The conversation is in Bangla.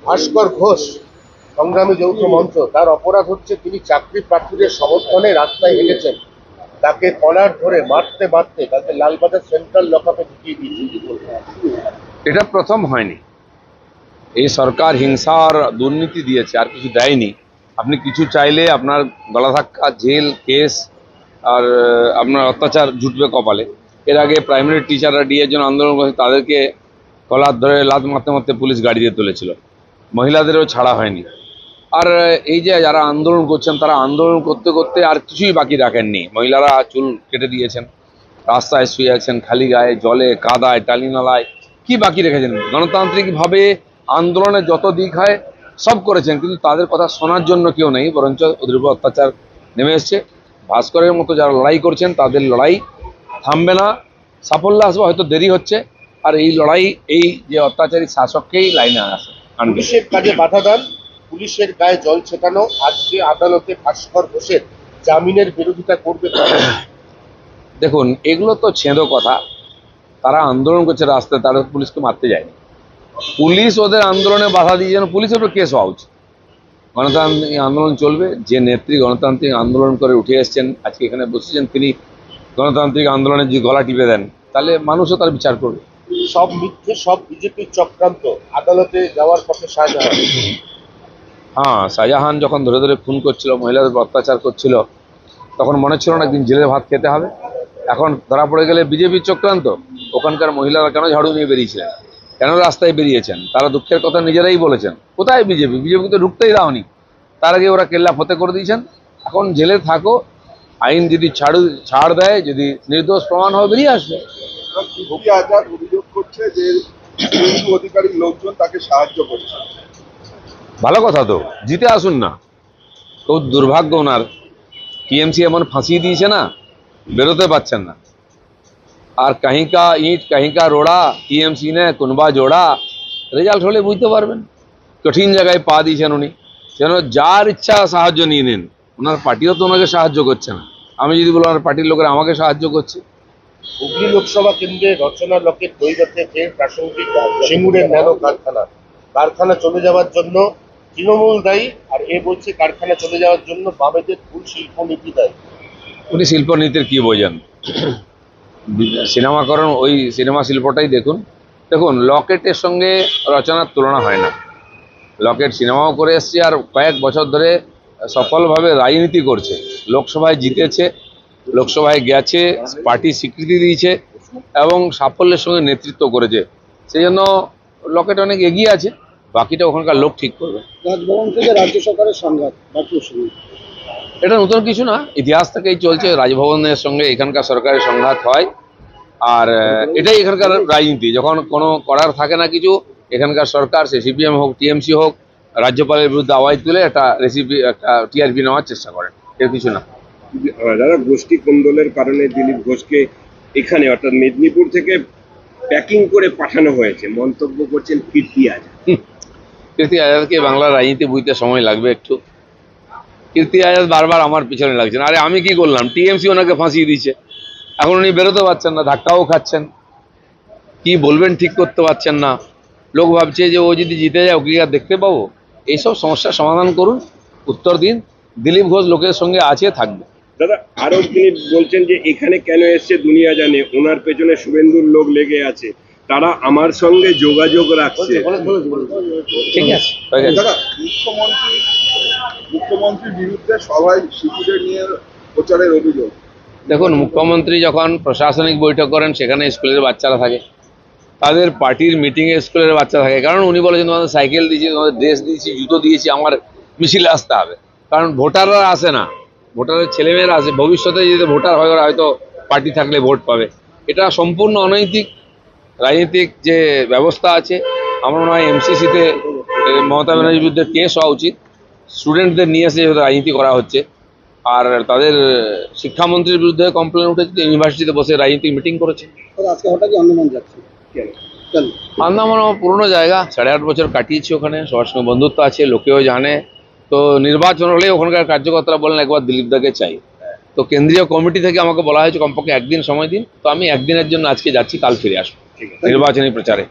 ভাস্কর ঘোষ সংগ্রামী যৌথ মঞ্চ, তার অপরাধ হচ্ছে তিনি চাকরি প্রার্থীদের সমর্থনে রাস্তায় হেঁটেছেন, তাকে কলার ধরে মারতে মারতে তাকে লালবাজার সেন্ট্রাল লকআপে ঢুকিয়ে দিয়েছে। এটা প্রথম হয়নি। এই সরকার হিংসা আর দুর্নীতি দিয়েছে, আর কিছু দেয়নি। আপনি কিছু চাইলে আপনার গলা ধাক্কা, জেল, কেস আর আপনার অত্যাচার জুটবে কপালে। এর আগে প্রাইমারি টিচাররা ডিএর জন্য আন্দোলন করেছে, তাদেরকে কলার ধরে লাত মারতে মারতে পুলিশ গাড়ি দিয়ে তুলেছিল। মহিলাদেরও ছাড়া হয়নি। আর এই যে যারা আন্দোলন করছেন, তারা আন্দোলন করতে করতে আর কিছুই বাকি রাখেননি। মহিলারা চুল কেটে দিয়েছেন, রাস্তায় শুয়ে আছেন খালি গায়ে, জলে কাদায় টালি নালায়। কি বাকি রেখেছেন? গণতান্ত্রিকভাবে আন্দোলনের যত দিক হয় সব করেছেন, কিন্তু তাদের কথা শোনার জন্য কেউ নেই, বরঞ্চ ওদের উপর অত্যাচার নেমে এসছে। ভাস্করের মতো যারা লড়াই করছেন, তাদের লড়াই থামবে না। সাফল্য আসবে, হয়তো দেরি হচ্ছে। আর এই লড়াই এই যে অত্যাচারী শাসককেই লাইনে আনবে। পুলিশের কাজে বাধা দান, পুলিশের গায়ে জল ছেটানো, আজকে আদালতে ভাস্কর ঘোষের জামিনের বিরোধিতা করবে। দেখুন, এগুলো তো ছেঁদো কথা। তারা আন্দোলন করছে রাস্তায়, তারা পুলিশকে মারতে যায়নি। পুলিশ ওদের আন্দোলনে বাধা দিয়ে যেন পুলিশের উপর কেস হওয়া উচিত। গণতান্ত্রিক আন্দোলন চলবে। যে নেত্রী গণতান্ত্রিক আন্দোলন করে উঠে এসছেন, আজকে এখানে বসেছেন, তিনি গণতান্ত্রিক আন্দোলনে যে গলা টিপে দেন, তাহলে মানুষও তার বিচার করবে। সব মিথ্যে, সব বিজেপির চক্রান্ত, আদালতে যাওয়ার পথে শাহজাহান। হ্যাঁ, শাহজাহান যখন ধরে ধরে খুন করছিল, মহিলাদের উপর অত্যাচার করছিল, তখন মনে ছিল না একদিন জেলের ভাত খেতে হবে। এখন ধরা পড়ে গেলে বিজেপির চক্রান্ত। ওখানকার মহিলারা কেন ঝাড়ু নিয়ে বেরিয়েছিলেন, কেন রাস্তায় বেরিয়েছেন, তারা দুঃখের কথা নিজেরাই বলেছেন। কোথায় বিজেপি? বিজেপিকে তো ঢুকতেই দাওনি। তার আগে ওরা কেল্লা ফতে করে দিয়েছেন। এখন জেলে থাকো, আইন যদি ছাড় দেয়, যদি নির্দোষ প্রমাণ হবে, বেরিয়ে আসবে। ভূপি আজাদ অভিযোগ করছে যে শুভেন্দু অধিকারীর লোকজন তাকে সাহায্য করছে। ভালো কথা তো, জিতে আসুন না। খুব দুর্ভাগ্য ওনার। টিএমসি এমন ফাঁসিয়ে দিয়েছে না, বেরোতে পারছেন না। আর कहीं का ईंट कहीं का रोड़ा, টিএমসি ने कुनबा जोड़ा। রেজাল্ট হলে বুঝতে পারবেন। কঠিন জায়গায় পা দিয়েছেন উনি। যেন যার ইচ্ছা সাহায্য নিয়ে নেন। ওনার পার্টিও তো ওনাকে সাহায্য করছে না। আমি যদি বলি ওনার পার্টির লোকেরা আমাকে সাহায্য করছে। হুগলি লোকসভা কেন্দ্রে রচনা লকেট দৈরথে ফের প্রাসঙ্গিক সিঙ্গুরের ন্যানো কারখানা চলে যাওয়ার জন্য তৃণমূল দায়ী, আর এ বলছে কারখানা চলে যাওয়ার জন্য বামেদের ভুল শিল্পনীতি দায়ী। উনি শিল্পনীতির কি বোঝেন? সিনেমাকরণ, ওই সিনেমা শিল্পটাই দেখুন। দেখুন, লকেটের সঙ্গে রচনার তুলনা হয় না। লকেট সিনেমাও করে এসছে, আর কয়েক বছর ধরে সফলভাবে রাজনীতি করছে। লোকসভায় জিতেছে, লোকসভায় গেছে, পার্টি স্বীকৃতি দিয়েছে এবং সাফল্যের সঙ্গে নেতৃত্ব করেছে। সেই জন্য লকেট অনেক এগিয়ে আছে। বাকিটা ওখানকার লোক ঠিক করবে। রাজভবন থেকে রাজ্য সরকারের সংঘাত, এটা নতুন কিছু না, ইতিহাস থেকেই চলছে। রাজভবনের সঙ্গে এখানকার সরকারের সংঘাত হয়, আর এটাই এখানকার রাজনীতি। যখন কোনো করার থাকে না কিছু, এখানকার সরকার, সে সিপিএম হোক, টিএমসি হোক, রাজ্যপালের বিরুদ্ধে আওয়াজ তুলে একটা টিআরপি নেওয়ার চেষ্টা করেন। এর কিছু না। যারা গোষ্ঠী কোন্দলের কারণে দিলীপ ঘোষকে এখানে অর্থাৎ মেদিনীপুর থেকে প্যাকিং করে পাঠানো হয়েছে, মন্তব্য করছেন কীর্তি আজাদ। কীর্তি আজাদকে বাংলার রাজনীতি বুঝতে সময় লাগবে একটু। কীর্তি আজাদ বারবার আমার পিছনে লাগছেন। আরে আমি কি করলাম? টিএমসি ওনাকে ফাঁসিয়ে দিয়েছে, এখন উনি বেরোতে পারছেন না, ধাক্কাও খাচ্ছেন। কি বলবেন ঠিক করতে পারছেন না। লোক ভাবছে যে ও যদি জিতে যায় ওকে আর দেখতে পাবো। এইসব সমস্যার সমাধান করুন, উত্তর দিন। দিলীপ ঘোষ লোকের সঙ্গে আছে, থাকবে। দাদা, আরো তিনি বলছেন যে এখানে কেন এসছে দুনিয়া জানে, ওনার পেছনে শুভেন্দুর লোক লেগে আছে, তারা আমার সঙ্গে যোগাযোগ রাখছে। ঠিক আছে। দাদা, মুখ্যমন্ত্রীর বিরুদ্ধে সবাই শিশুদের নিয়ে প্রচারের অভিযোগ। দেখুন, মুখ্যমন্ত্রী যখন প্রশাসনিক বৈঠক করেন, সেখানে স্কুলের বাচ্চারা থাকে। তাদের পার্টির মিটিংয়ে স্কুলের বাচ্চা থাকে, কারণ উনি বলেছেন তোমাদের সাইকেল দিয়েছি, তোমাদের ড্রেস দিয়েছি, জুতো দিয়েছি, আমার মিছিলে আসতে হবে। কারণ ভোটাররা আসে না, ভোটারের ছেলেমেয়েরা আসে। ভবিষ্যতে যদি ভোটার হয়, ওরা হয়তো পার্টি থাকলে ভোট পাবে। এটা সম্পূর্ণ অনৈতিক রাজনৈতিক যে ব্যবস্থা আছে। আমার মনে হয় এমসিসিতে মমতা ব্যানার্জির বিরুদ্ধে কেস হওয়া উচিত। স্টুডেন্টদের নিয়ে এসে রাজনীতি করা হচ্ছে, আর তাদের শিক্ষামন্ত্রীর বিরুদ্ধে কমপ্লেন উঠেছে, ইউনিভার্সিটিতে বসে রাজনৈতিক মিটিং করেছে। আজকে হঠাৎ আন্দোলন যাচ্ছে কেন? আন্দামান আমার পুরনো জায়গা, 8.5 বছর কাটিয়েছি ওখানে, সবার সঙ্গে বন্ধুত্ব আছে, লোকেও জানে। তো নির্বাচন হলে ওখানকার কার্যকর্তারা বলেন একবার দিলীপ দাকে চাই। তো কেন্দ্রীয় কমিটি থেকে আমাকে বলা হয়েছে কমপক্ষে একদিন সময় দিন। তো আমি একদিনের জন্য আজকে যাচ্ছি, কাল ফিরে আসবো নির্বাচনী প্রচারে।